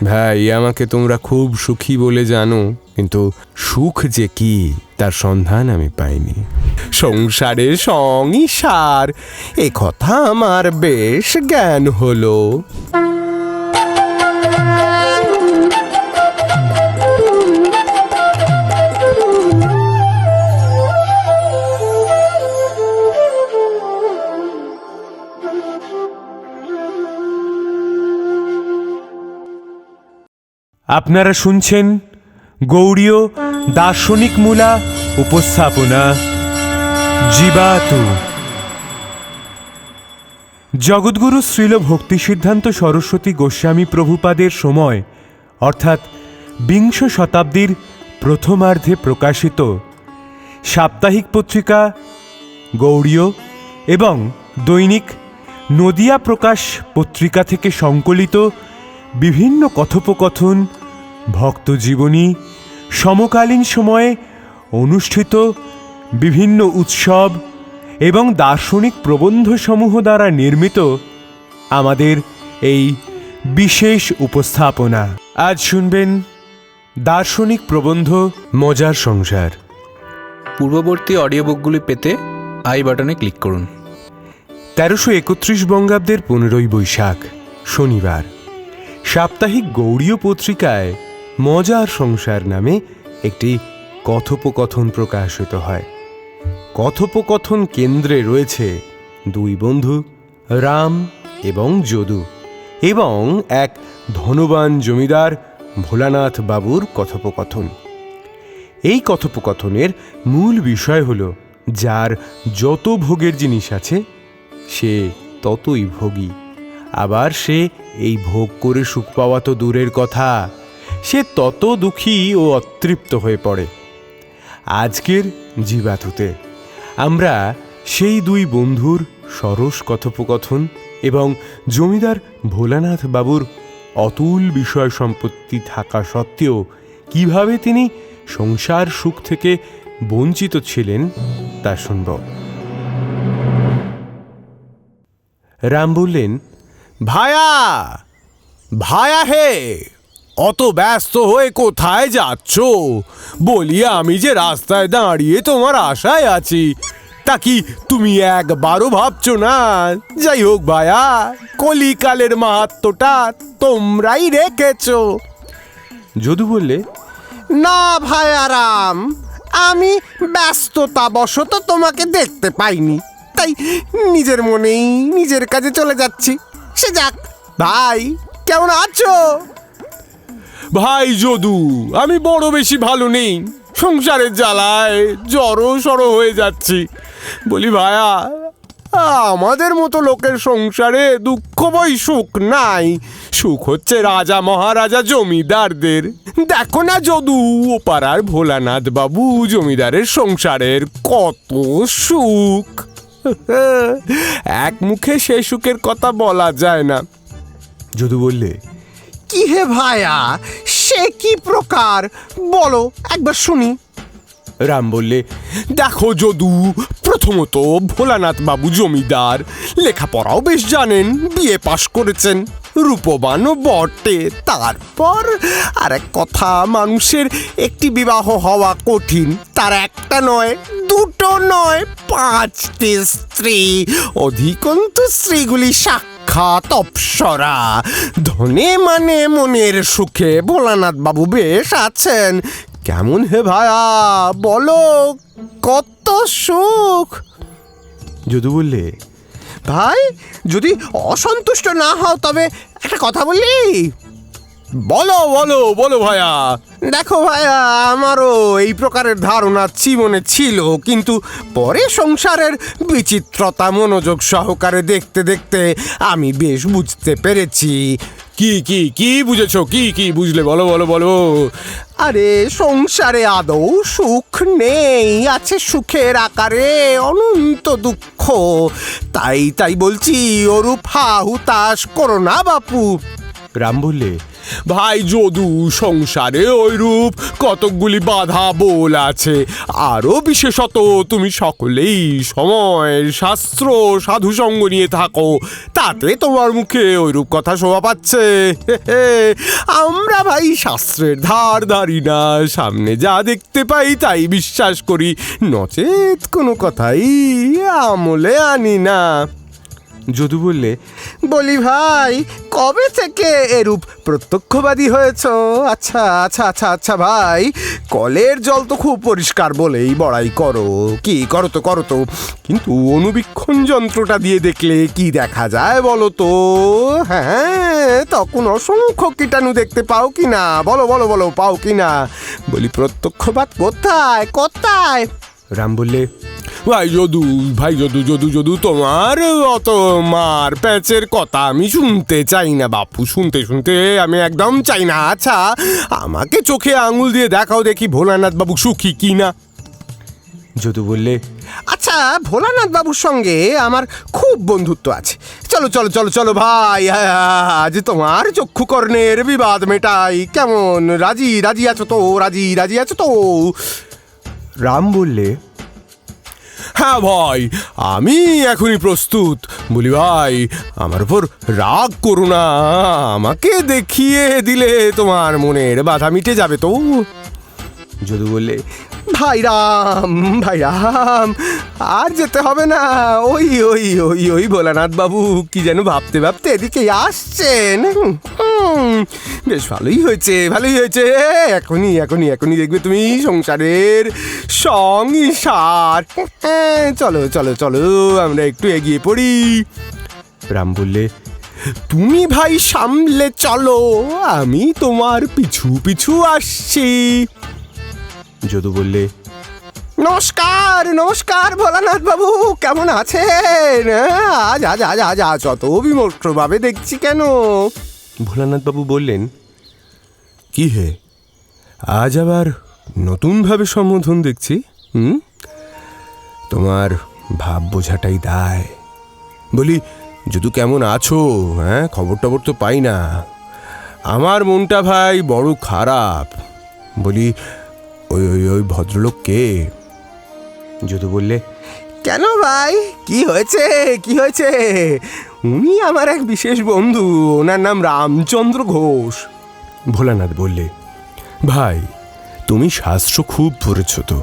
ভাই, আমাকে তোমরা খুব সুখী বলে জানো, কিন্তু সুখ যে কি তার সন্ধান আমি পাইনি। সংসারের সঙ্গই সার, এ কথা আমার বেশ জ্ঞান হলো। আপনারা শুনছেন গৌড়ীয় দার্শনিক মূলা উপস্থাপনা জীবাতু। জগৎগুরু শ্রীল ভক্তি সিদ্ধান্ত সরস্বতী গোস্বামী প্রভুপাদের সময় অর্থাৎ বিংশ শতাব্দীর প্রথমার্ধে প্রকাশিত সাপ্তাহিক পত্রিকা গৌড়ীয় এবং দৈনিক নদিয়া প্রকাশ পত্রিকা থেকে সংকলিত বিভিন্ন কথোপকথন, ভক্তজীবনী, সমকালীন সময়ে অনুষ্ঠিত বিভিন্ন উৎসব এবং দার্শনিক প্রবন্ধসমূহ দ্বারা নির্মিত আমাদের এই বিশেষ উপস্থাপনা। আজ শুনবেন দার্শনিক প্রবন্ধ মজার সংসার। পূর্ববর্তী অডিও বুকগুলি পেতে আই বাটনে ক্লিক করুন। 1331 বঙ্গাব্দের 15ই বৈশাখ শনিবার সাপ্তাহিক গৌড়ীয় পত্রিকায় মজার সংসার নামে একটি কথোপকথন প্রকাশিত হয়। কথোপকথন কেন্দ্রে রয়েছে দুই বন্ধু রাম এবং যদু এবং এক ধনবান জমিদার ভোলানাথ বাবুর কথোপকথন। এই কথোপকথনের মূল বিষয় হল, যার যত ভোগের জিনিস আছে সে ততই ভোগী, আবার সে এই ভোগ করে সুখ পাওয়া তো দূরের কথা, সে তত দুঃখী ও অতৃপ্ত হয়ে পড়ে। আজকের জীবাতুতে আমরা সেই দুই বন্ধুর সরস কথোপকথন এবং জমিদার ভোলানাথ বাবুর অতুল বিষয় সম্পত্তি থাকা সত্ত্বেও কিভাবে তিনি সংসার সুখ থেকে বঞ্চিত ছিলেন তা শুনব। রাম বললেন, ভায়া, ভায়া হে, অত ব্যস্ত হয়ে কোথায় যাচ্ছ? বলি, আমি যে রাস্তায় দাঁড়িয়ে তোমার আশায় আছি, তা কি তুমি একবারও ভাবছো না? যাই হোক ভায়া, কলিকালের মাহাত্ম্যটা তোমরাই রেখেছো। যদু বললে, না ভায়ারাম, আমি ব্যস্ততাবশত তোমাকে দেখতে পাইনি, তাই নিজের মনেই নিজের কাজে চলে যাচ্ছি। সে যাক, ভাই কেমন আছো? ভাই যদু, আমি বড় বেশি ভালো নেই, সংসারের জ্বালায় জড়ো সড়ো হয়ে যাচ্ছি। বলি ভায়া, আমাদের মতো লোকের সংসারে দুঃখ বই সুখ নাই, সুখ হচ্ছে রাজা মহারাজা জমিদারদের। দেখো না যদু, ও পাড়ার ভোলানাথ বাবু জমিদারের সংসারের কত সুখ। এক মুখে সে সুখের কথা বলা যায় না। যদু বললে, কি হে ভায়া, সে কি প্রকার বলো একবার শুনি। রাম বললে, দেখো যদু, প্রথমত ভোলানাথ বাবু জমিদার, লেখাপড়াও বেশ জানেন, বিয়ে পাশ করেছেন, রূপবানও বটে। তারপর আরেক কথা, মানুষের একটি বিবাহ হওয়া কঠিন, তার একটা নয়, দুটো নয়, 5টি স্ত্রী, অধিকন্তু স্ত্রীগুলি সাক্ষাৎ অপ্সরা। ধনে মানে মনের সুখে ভোলানাথ বাবু বেশ আছেন। কেমন হে ভায়া, বলো কত সুখ? যদু বললে, ভাই যদি অসন্তুষ্ট না হও তবে একটা কথা বলি। বলো বলো বলো ভায়া। দেখো ভাইয়া, আমারও এই প্রকারের ধারণা জীবনে ছিল, কিন্তু পরে সংসারের বিচিত্রতা মনোযোগ সহকারে দেখতে দেখতে আমি বেশ বুঝতে পেরেছি। কি কি কি বুঝেছো? কি কি বুঝলে? বলো বলো বলো। আরে সংসারে আদৌ সুখ নেই, আছে সুখের আকারে অনন্ত দুঃখ। তাই তাই বলছি, ওরূপ হা হুতাশ করো না বাপু। রাম বললে, ভাই যদু, সংসারে ওইরূপ কতকগুলি বাধা বোল আছে। আরও বিশেষত তুমি সকলেই সময়, শাস্ত্র, সাধুসঙ্গ নিয়ে থাকো, তাতে তোমার মুখে ওইরূপ কথা শোভা পাচ্ছে। আমরা ভাই শাস্ত্রের ধার ধারি না, সামনে যা দেখতে পাই তাই বিশ্বাস করি, নচেত কোনো কথাই আমলে আনি না। যদু বললে, বলি ভাই, কবে থেকে এরূপ প্রত্যক্ষবাদী হয়েছ? আচ্ছা আচ্ছা আচ্ছা আচ্ছা ভাই, কলের জল তো খুব পরিষ্কার বলেই বড়াই করো, কি করো তো, কিন্তু অনুবীক্ষণ যন্ত্রটা দিয়ে দেখলে কি দেখা যায় বলো তো? হ্যাঁ, তখন অসংখ্য কীটাণু দেখতে পাও কি না? বলো বলো বলো, পাও কি না? বলি প্রত্যক্ষবাদ কোথায় কোথায়? রাম বললে, ভাই যদু, তোমার অত মার প্যাচের কথা আমি শুনতে চাই না বাপু, শুনতে আমি একদম চাই না। আচ্ছা, আমাকে চোখে আঙুল দিয়ে দেখাও দেখি ভোলানাথ বাবু সুখী কি না। যদু বললে, আচ্ছা, ভোলানাথ বাবুর সঙ্গে আমার খুব বন্ধুত্ব আছে। চলো চলো চলো চলো ভাই, আজ তোমার চক্ষুকর্ণের বিবাদ মেটাই। কেমন, রাজি আছো তো? রাজি আছো তো? রাম বললে, হ্যাঁ ভাই, আমি এখনই প্রস্তুত। বলি ভাই, আমার উপর রাগ করো না, আমাকে দেখিয়ে দিলে তোমার মনের বাধা মিটে যাবে তো। যদু বললে, ভাই রাম আর যেতে হবে না। ওই ওই ওই ওই ভোলানাথ বাবু কি যেন ভাবতে এদিকে আসছেন। বেশ ভালোই হয়েছে এখনই দেখবে তুমি সংসারের সংসার। চলো চলো চলো, আমরা একটু এগিয়ে পড়ি। রাম বললে, তুমি ভাই সামলে চলো, আমি তোমার পিছু পিছু আসছি। যদু বললে, নমস্কার ভোলানাথ বাবু, কেমন আছেন? আজ অত বিমর্ষভাবে দেখছি কেন? ভোলানাথ বাবু বললেন, কি হে, আজ আবার নতুনভাবে সম্বোধন দেখছি। তোমার ভাব বোঝাটাই দায়। বলি যদু, কেমন আছো? হ্যাঁ, খবর টবর তো পাই না। আমার মনটা ভাই বড় খারাপ। বলি ওই ওই ওই ভদ্রলোক কে? যদু বললে, কেন ভাই, কি হয়েছে? উনি আমার এক বিশেষ বন্ধু, ওনার নাম রামচন্দ্র ঘোষ। ভোলানাথ বললে, ভাই তুমি শাস্ত্র খুব পড়েছ তো,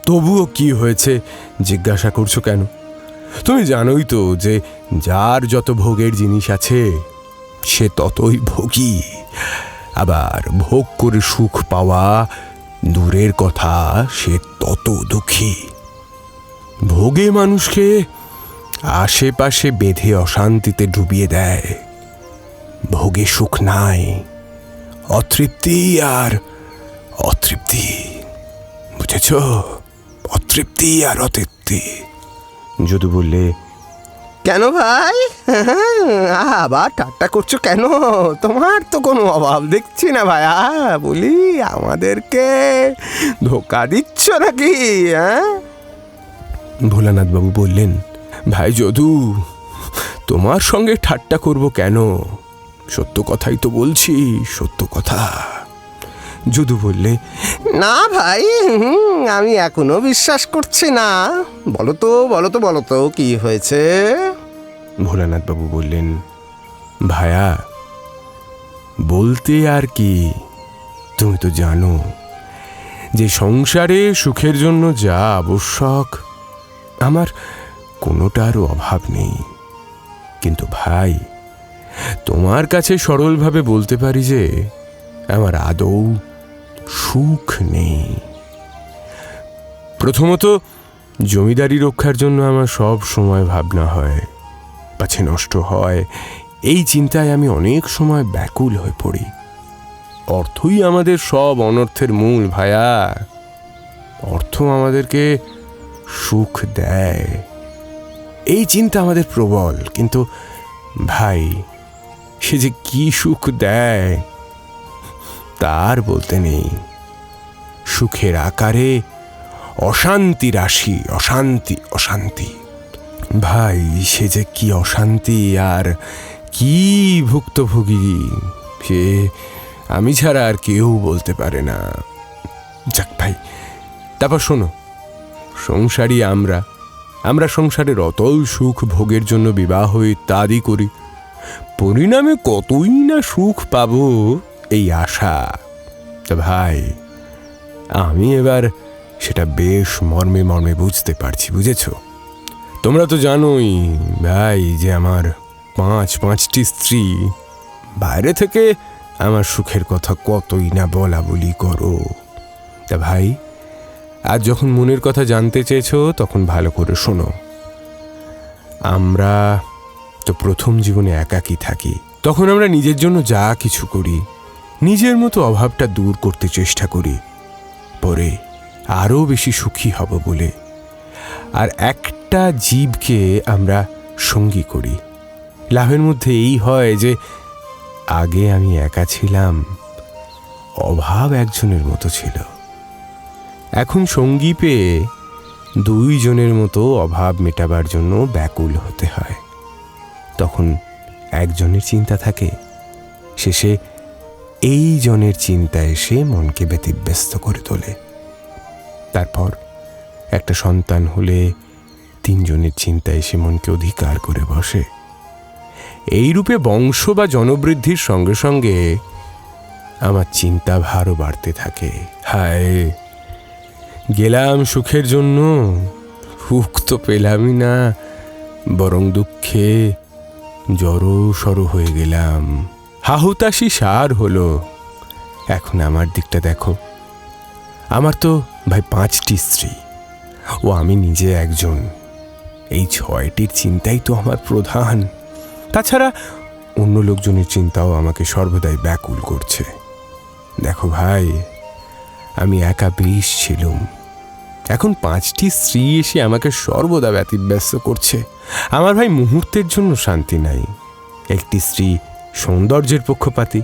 তবুও কি হয়েছে জিজ্ঞাসা করছো কেন? তুমি জানোই তো যে যার যত ভোগের জিনিস আছে সে ততই ভোগী, আবার ভোগ করে সুখ পাওয়া দূরের কথা, সে তত দুঃখী। ভোগে মানুষকে আশেপাশে বেঁধে অশান্তিতে ডুবিয়ে দেয়। ভোগে সুখ নাই, অতৃপ্তি আর অতৃপ্তি, বুঝেছ? অতৃপ্তি আর অতৃপ্তি। যদু বললে, কেন ভাই, আবার ঠাট্টা করছো কেন? তোমার তো কোনো অভাব দেখছি না ভাইয়া। বলি আমাদেরকে ধোকা দিচ্ছ নাকি? ভোলানাথ বাবু বললেন, ভাই যদু, তোমার সঙ্গে ঠাট্টা করব কেন? সত্য কথাই তো বলছি, সত্য কথা। যদু বললে, না ভাই, আমি এখনো বিশ্বাস করছি না। বলো তো কি হয়েছে? ভোলানাথ বাবু বললেন, ভায়া, বলতে আর কি, তুমি তো জানো যে সংসারে সুখের জন্য যা আবশ্যক আমার কোনোটারও অভাব নেই। কিন্তু ভাই, তোমার কাছে সরলভাবে বলতে পারি যে আমার আদৌ সুখ নেই। প্রথমত, জমিদারি রক্ষার জন্য আমার সব সময় ভাবনা হয়, পাছে নষ্ট হয়, এই চিন্তায় আমি অনেক সময় ব্যাকুল হয়ে পড়ি। অর্থই আমাদের সব অনর্থের মূল ভায়া। অর্থ আমাদেরকে সুখ দেয়, এই চিন্তা আমাদের প্রবল। কিন্তু ভাই, সে যে কি সুখ দেয় তার বলতে নেই। সুখের আকারে অশান্তি রাশি, অশান্তি। ভাই, সে যে কি অশান্তি আর কি ভুক্তভোগী, সে আমি ছাড়া আর কেউ বলতে পারে না। যাক ভাই, তারপর শোনো, সংসারী আমরা সংসারের অতল সুখ ভোগের জন্য বিবাহ ইত্যাদি করি, পরিণামে কতই না সুখ পাবো এই আশা। তা ভাই, আমি এবার সেটা বেশ মর্মে মর্মে বুঝতে পারছি, বুঝেছ? তোমরা তো জানোই ভাই যে আমার পাঁচটি স্ত্রী। বাইরে থেকে আমার সুখের কথা কতই না বলা বলি করো। তা ভাই, আজ যখন মনের কথা জানতে চেয়েছো তখন ভালো করে শোনো। আমরা তো প্রথম জীবনে একাকী থাকি, তখন আমরা নিজের জন্য যা কিছু করি, নিজের মতো অভাবটা দূর করতে চেষ্টা করি, পরে আরও বেশি সুখী হব বলে। আর একটা জীবকে আমরা সঙ্গী করি। লাভের মধ্যে এই হয় যে আগে আমি একা ছিলাম, অভাব একজনের মতো ছিল, এখন সঙ্গী পেয়ে দুইজনের মতো অভাব মেটাবার জন্য ব্যাকুল হতে হয়। তখন একজনের চিন্তা থাকে, শেষে এই জনের চিন্তা এসে মনকে ব্যতিব্যস্ত করে তোলে। তারপর একটা সন্তান হলে তিনজনের চিন্তা এসে মনকে অধিকার করে বসে। এই রূপে বংশ বা জনবৃদ্ধির সঙ্গে সঙ্গে আমার চিন্তা ভারও বাড়তে থাকে। হায়, গেলাম সুখের জন্য, সুখ তো পেলামই না, বরং দুঃখে জড়ো সড়ো হয়ে গেলাম, হাহুতাশি সার হলো। এখন আমার দিকটা দেখো, আমার তো ভাই 5টি স্ত্রী ও আমি নিজে একজন। এই 6টির চিন্তাই তো আমার প্রধান। তাছাড়া অন্য লোকজনের চিন্তাও আমাকে সর্বদাই ব্যাকুল করছে। দেখো ভাই, আমি একা বেশ ছিলুম, এখন 5টি স্ত্রী এসে আমাকে সর্বদা ব্যতিব্যস্ত করছে। আমার ভাই মুহূর্তের জন্য শান্তি নাই। একটি স্ত্রী সৌন্দর্যের পক্ষপাতী,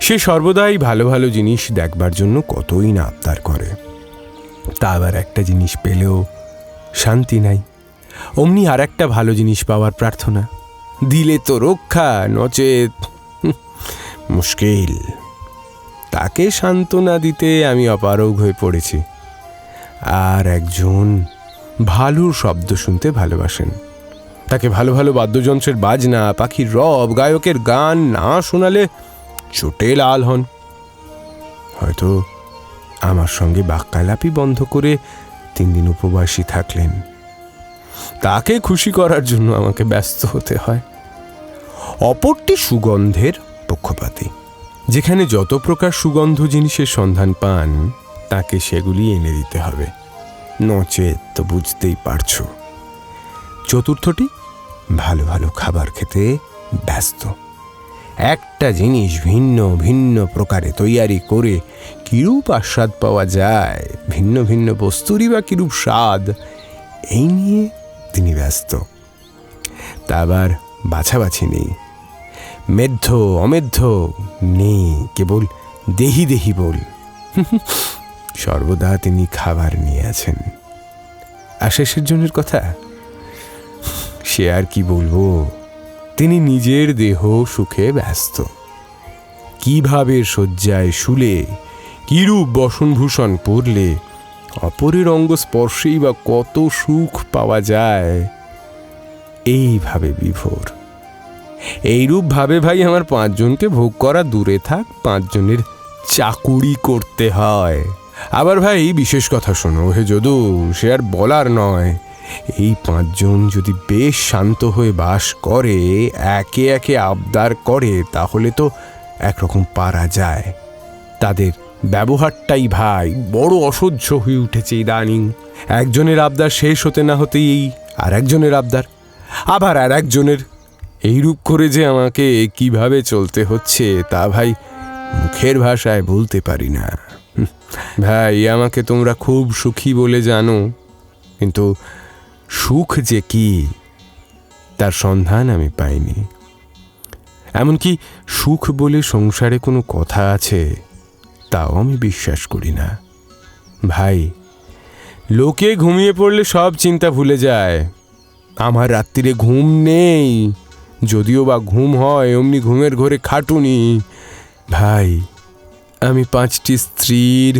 সে সর্বদাই ভালো ভালো জিনিস দেখবার জন্য কতই না আবদার করে। তা আবার একটা জিনিস পেলেও শান্তি নাই, অমনি আর একটা ভালো জিনিস পাওয়ার প্রার্থনা। দিলে তো রক্ষা, নচেত মুশকিল। তাকে সান্ত্বনা দিতে আমি অপারগ হয়ে পড়েছি। আর একজন ভালো শব্দ শুনতে ভালোবাসেন, তাকে ভালো ভালো বাদ্যযন্ত্রের বাজনা, পাখির রব, গায়কের গান না শোনালে চোটে লাল হন। হয়তো আমার সঙ্গে বাক্যালাপই বন্ধ করে 3 দিন উপবাসী থাকলেন। তাকে খুশি করার জন্য আমাকে ব্যস্ত হতে হয়। অপরটি সুগন্ধের পক্ষপাতী, যেখানে যত প্রকার সুগন্ধ জিনিসের সন্ধান পান তাকে সেগুলি এনে দিতে হবে, নচেত তো বুঝতেই পারছো। চতুর্থটি ভালো ভালো খাবার খেতে ব্যস্ত। একটা জিনিস ভিন্ন ভিন্ন প্রকারে তৈয়ারি করে কিরূপ আস্বাদ পাওয়া যায়, ভিন্ন ভিন্ন বস্তুরই বা কিরূপ স্বাদ, এই নিয়ে তিনি ব্যস্ত। তা আবার বাছাবাছি নেই, মেধ্য অমেধ্য নেই, কেবল দেহি দেহি বল। সর্বদা তিনি খাবার নিয়ে আছেন। আর শেষের জনের কথা সে আর কি বলবো, তিনি নিজের দেহ সুখে ব্যস্ত। কিভাবে শয্যায় শুলে, কিরূপ বসনভূষণ পরলে অপরের অঙ্গ স্পর্শেই বা কত সুখ পাওয়া যায়, এইভাবে বিভোর। এইরূপ ভাবে ভাই আমার 5 জনকে ভোগ করা দূরে থাক, 5 জনের চাকুরি করতে হয়। আবার ভাই বিশেষ কথা শোনো হে যদু, সে আর বলার নয়। এই 5 জন যদি বেশ শান্ত হয়ে বাস করে, একে একে আবদার করে, তাহলে তো একরকম পারা যায়। তাদের ব্যবহারটাই ভাই বড় অসহ্য হয়ে উঠেছে ইদানিং। একজনের আবদার শেষ হতে না হতেই আর একজনের আবদার, আবার আর একজনের। এইরূপ করে যে আমাকে কিভাবে চলতে হচ্ছে তা ভাই মুখের ভাষায় বলতে পারি না। ভাই, আমাকে তোমরা খুব সুখী বলে জানো, কিন্তু সুখ যে কি তার সন্ধান আমি পাইনি। এমনকি সুখ বলে সংসারে কোনো কথা আছে তাও আমি বিশ্বাস করি না। ভাই, লোকে ঘুমিয়ে পড়লে সব চিন্তা ভুলে যায়, আমার রাত্রিরে ঘুম নেই, যদিও বা ঘুম হয় অমনি ঘুমের ঘরে খাটুনি। ভাই, আমি 5টি স্ত্রীর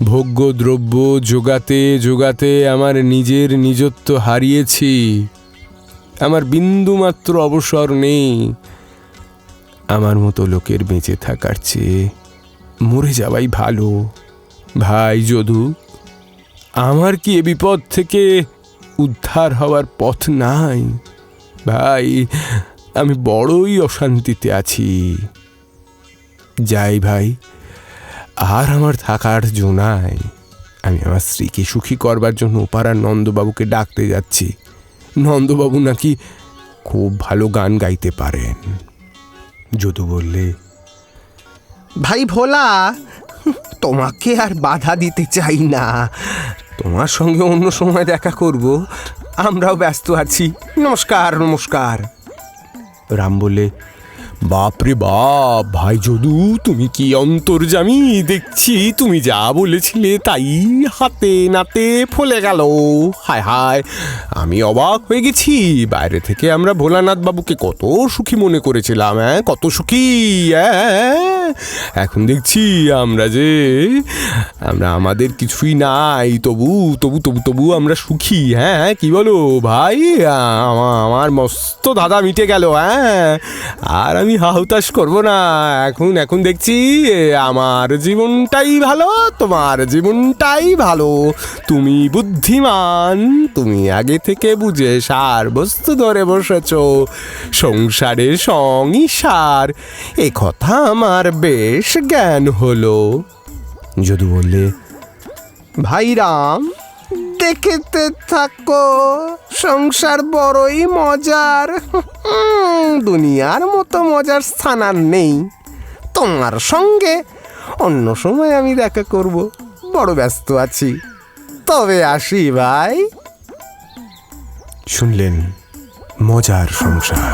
ভোগ্য দ্রব্য জোগাতে জোগাতে আমার নিজের নিজত্ব হারিয়েছি। আমার বিন্দুমাত্র অবসর নেই। আমার মতো লোকের বেঁচে থাকার চেয়ে মরে যাওয়াই ভালো। ভাই যদু, আমার কি এ বিপদ থেকে উদ্ধার হওয়ার পথ নাই? ভাই, আমি বড়ই অশান্তিতে আছি। যাই ভাই, আর আমার থাকার জো নাই। আমি আমার স্ত্রীকে সুখী করবার জন্য ওপাড়ার নন্দবাবুকে ডাকতে যাচ্ছি। নন্দবাবু নাকি খুব ভালো গান গাইতে পারেন। যদু বললে, ভাই ভোলা, তোমাকে আর বাধা দিতে চাই না। তোমার সঙ্গে অন্য সময় দেখা করব, আমরাও ব্যস্ত আছি। নমস্কার নমস্কার। রাম বলে, বাপরে বাপ ভাই যদু, তুমি কি অন্তর্যামী! দেখছি তুমি যা বলেছিলে তাই হাতে নাতে ফলে গেল। হায় হায়, আমি অবাক হয়ে গেছি। বাইরে থেকে আমরা ভোলানাথ বাবুকে কত সুখী মনে করেছিলাম, কত সুখী। এখন দেখছি আমরা আমাদের কিছুই নাই, তবু তবু তবু তবু আমরা সুখী। কি বলো ভাই? আমার মস্ত ধাঁধা মিটে গেল। আর আমি হাহুতাশ করবো না। এখন দেখছি আমার জীবনটাই ভালো, তোমার জীবনটাই ভালো। তুমি বুদ্ধিমান, তুমি আগে থেকে বুঝে সার বস্তু ধরে বসেছ। সংসারে সংসার, এ কথা আমার বেশ জ্ঞান হলো। যদু বললে, ভাই রাম, দেখতে থাকো, সংসার বড়ই মজার। দুনিয়ার মতো মজার স্থান আর নেই। তোমার সঙ্গে অন্য সময় আমি দেখা করব, বড় ব্যস্ত আছি। তবে আসি ভাই। শুনলেন মজার সংসার।